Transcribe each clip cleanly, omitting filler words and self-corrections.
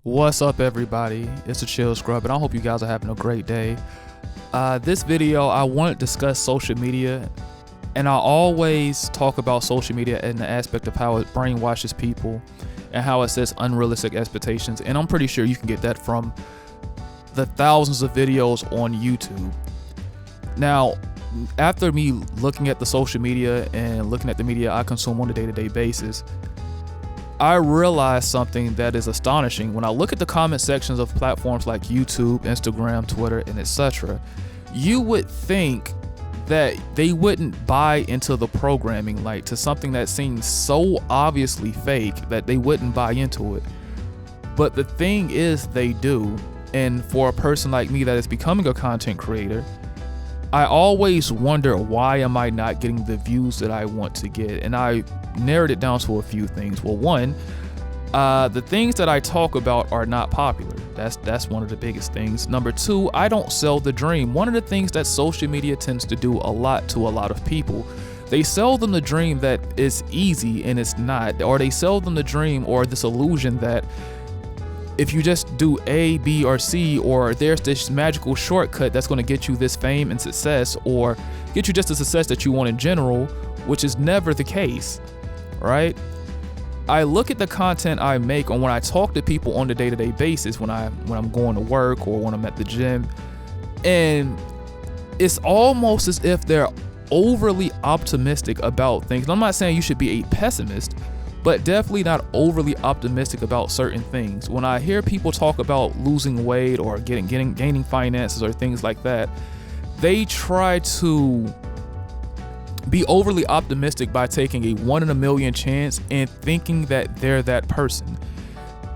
What's up, everybody? It's a Chill Scrub, and I hope you guys are having a great day. This video, I want to discuss social media, and I always talk about social media in the aspect of how it brainwashes people and how it sets unrealistic expectations, and I'm pretty sure you can get that from the thousands of videos on YouTube. Now, after me looking at the social media and looking at the media I consume on a day-to-day basis, I realized something that is astonishing. When I look at the comment sections of platforms like YouTube, Instagram, Twitter, and etc., you would think that they wouldn't buy into the programming, like to something that seems so obviously fake that they wouldn't buy into it. But the thing is, they do. And for a person like me that is becoming a content creator, I always wonder, why am I not getting the views that I want to get? And I narrowed it down to a few things. Well, one, the things that I talk about are not popular. That's one of the biggest things. Number two, I don't sell the dream. One of the things that social media tends to do a lot to a lot of people, they sell them the dream that it's easy and it's not, or they sell them the dream or this illusion that if you just do A, B, or C, or there's this magical shortcut that's going to get you this fame and success, or get you just the success that you want in general, which is never the case, right? I look at the content I make, or when I talk to people on a day-to-day basis, when I'm going to work or when I'm at the gym, and it's almost as if they're overly optimistic about things. And I'm not saying you should be a pessimist, but definitely not overly optimistic about certain things. When I hear people talk about losing weight or gaining finances or things like that, they try to be overly optimistic by taking a 1 in a million chance and thinking that they're that person.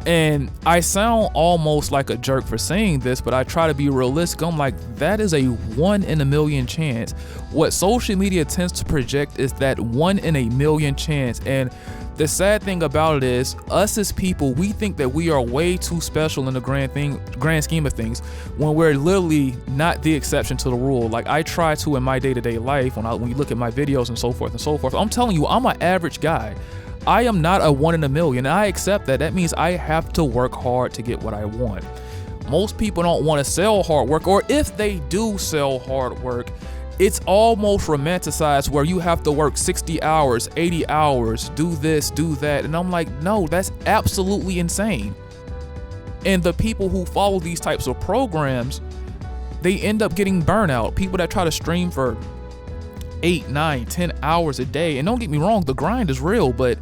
And I sound almost like a jerk for saying this, but I try to be realistic. I'm like, that is a 1 in a million chance. What social media tends to project is that 1 in a million chance. And the sad thing about it is, us as people, we think that we are way too special in the grand scheme of things, when we're literally not the exception to the rule. Like I try to in my day-to-day life, when you look at my videos and so forth, I'm telling you, I'm an average guy. I am not a 1 in a million. I accept that. That means I have to work hard to get what I want. Most people don't want to sell hard work, or if they do sell hard work, it's almost romanticized where you have to work 60 hours, 80 hours, do this, do that. And I'm like, no, that's absolutely insane. And the people who follow these types of programs, they end up getting burnout. People that try to stream for 8, 9, 10 hours a day. And don't get me wrong, the grind is real, but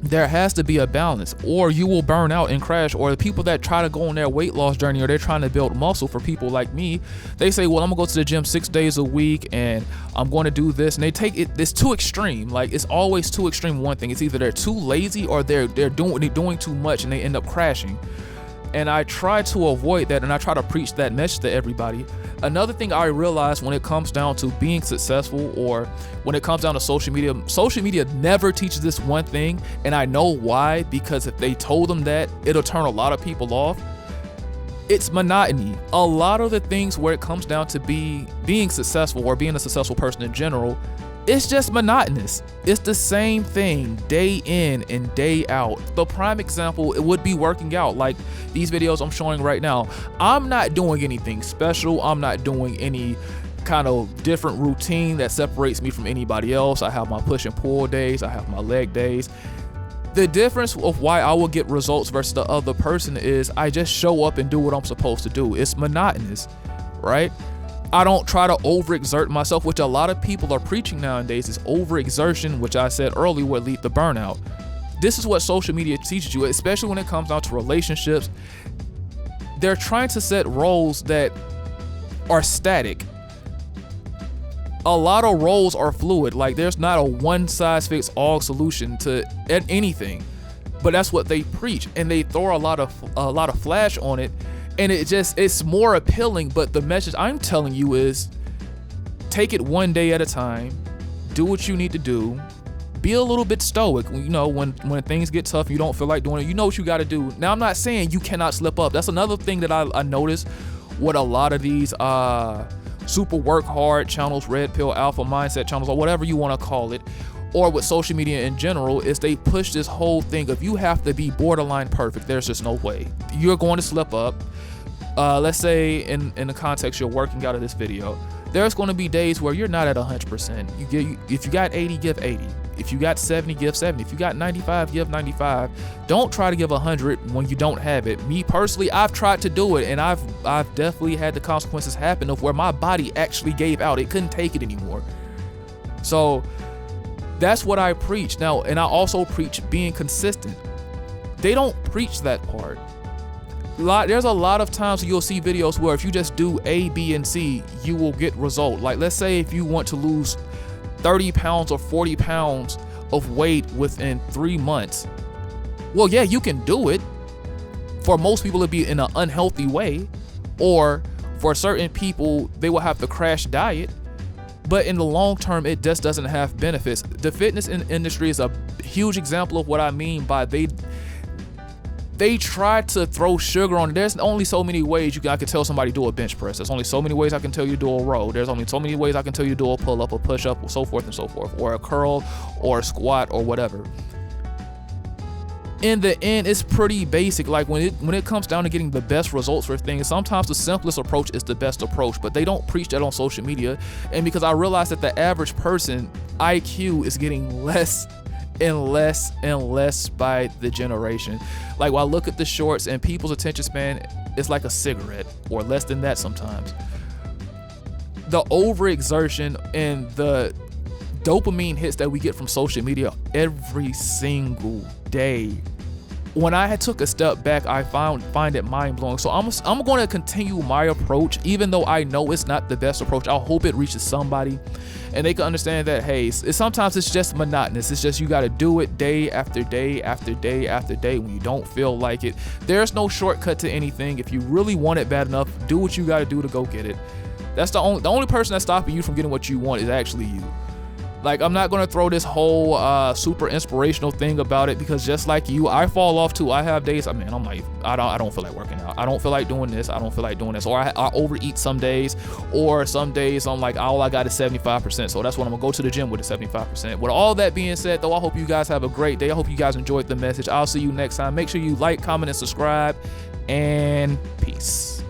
there has to be a balance, or you will burn out and crash. Or the people that try to go on their weight loss journey, or they're trying to build muscle, for people like me, they say, well, I'm gonna go to the gym 6 days a week and I'm going to do this, and they take it's too extreme. Like it's always too extreme. One thing, it's either they're too lazy or they're doing too much and they end up crashing. And I try to avoid that, and I try to preach that message to everybody. Another thing I realize when it comes down to being successful, or when it comes down to social media never teaches this one thing, and I know why, because if they told them that, it'll turn a lot of people off. It's monotony. A lot of the things where it comes down to being successful, or being a successful person in general, it's just monotonous. It's the same thing day in and day out. The prime example, it would be working out. Like these videos I'm showing right now, I'm not doing anything special. I'm not doing any kind of different routine that separates me from anybody else. I have my push and pull days. I have my leg days. The difference of why I will get results versus the other person is I just show up and do what I'm supposed to do. It's monotonous, right? I don't try to overexert myself, which a lot of people are preaching nowadays, is overexertion, which I said earlier would lead to burnout. This is what social media teaches you, especially when it comes down to relationships. They're trying to set roles that are static. A lot of roles are fluid. Like there's not a one-size-fits-all solution to anything, but that's what they preach, and they throw a lot of flash on it. And it's more appealing, but the message I'm telling you is, take it one day at a time, do what you need to do, be a little bit stoic. You know, when things get tough, you don't feel like doing it, you know what you got to do. Now, I'm not saying you cannot slip up. That's another thing that I noticed with a lot of these super work hard channels, red pill alpha mindset channels, or whatever you want to call it, or with social media in general, is they push this whole thing of you have to be borderline perfect. There's just no way. You're going to slip up. Let's say in the context you're working out of this video, there's going to be days where you're not at 100%. If you got 80, give 80. If you got 70, give 70. If you got 95, give 95. Don't try to give 100 when you don't have it. Me personally, I've tried to do it, and I've definitely had the consequences happen of where my body actually gave out. It couldn't take it anymore. So that's what I preach now, and I also preach being consistent. They don't preach that part. There's a lot of times you'll see videos where if you just do A, B, and C, you will get result. Like, let's say if you want to lose 30 pounds or 40 pounds of weight within 3 months. Well, yeah, you can do it. For most people, it'd be in an unhealthy way, or for certain people, they will have to crash diet. But in the long term, it just doesn't have benefits. The fitness industry is a huge example of what I mean by they try to throw sugar on it. There's only so many ways I can tell somebody do a bench press. There's only so many ways I can tell you to do a row. There's only so many ways I can tell you to do a pull-up, a push-up, so forth and so forth, or a curl, or a squat, or whatever. In the end, it's pretty basic. Like when it comes down to getting the best results for things, sometimes the simplest approach is the best approach, but they don't preach that on social media. And because I realize that the average person IQ is getting less and less and less by the generation. Like, when I look at the shorts, and people's attention span is like a cigarette, or less than that sometimes. The overexertion and the dopamine hits that we get from social media every single day. When I had took a step back, I find it mind-blowing. So I'm going to continue my approach, even though I know it's not the best approach. I hope it reaches somebody and they can understand that, hey, sometimes it's just monotonous. It's just you got to do it day after day after day after day when you don't feel like it. There's no shortcut to anything. If you really want it bad enough, do what you got to do to go get it. That's the only person that's stopping you from getting what you want is actually you. Like, I'm not gonna throw this whole super inspirational thing about it, because just like you, I fall off too. I have days, I'm like, I don't feel like working out. I don't feel like doing this. I don't feel like doing this. Or I overeat some days, or some days I'm like, all I got is 75%. So that's when I'm gonna go to the gym with the 75%. With all that being said, though, I hope you guys have a great day. I hope you guys enjoyed the message. I'll see you next time. Make sure you like, comment, and subscribe, and peace.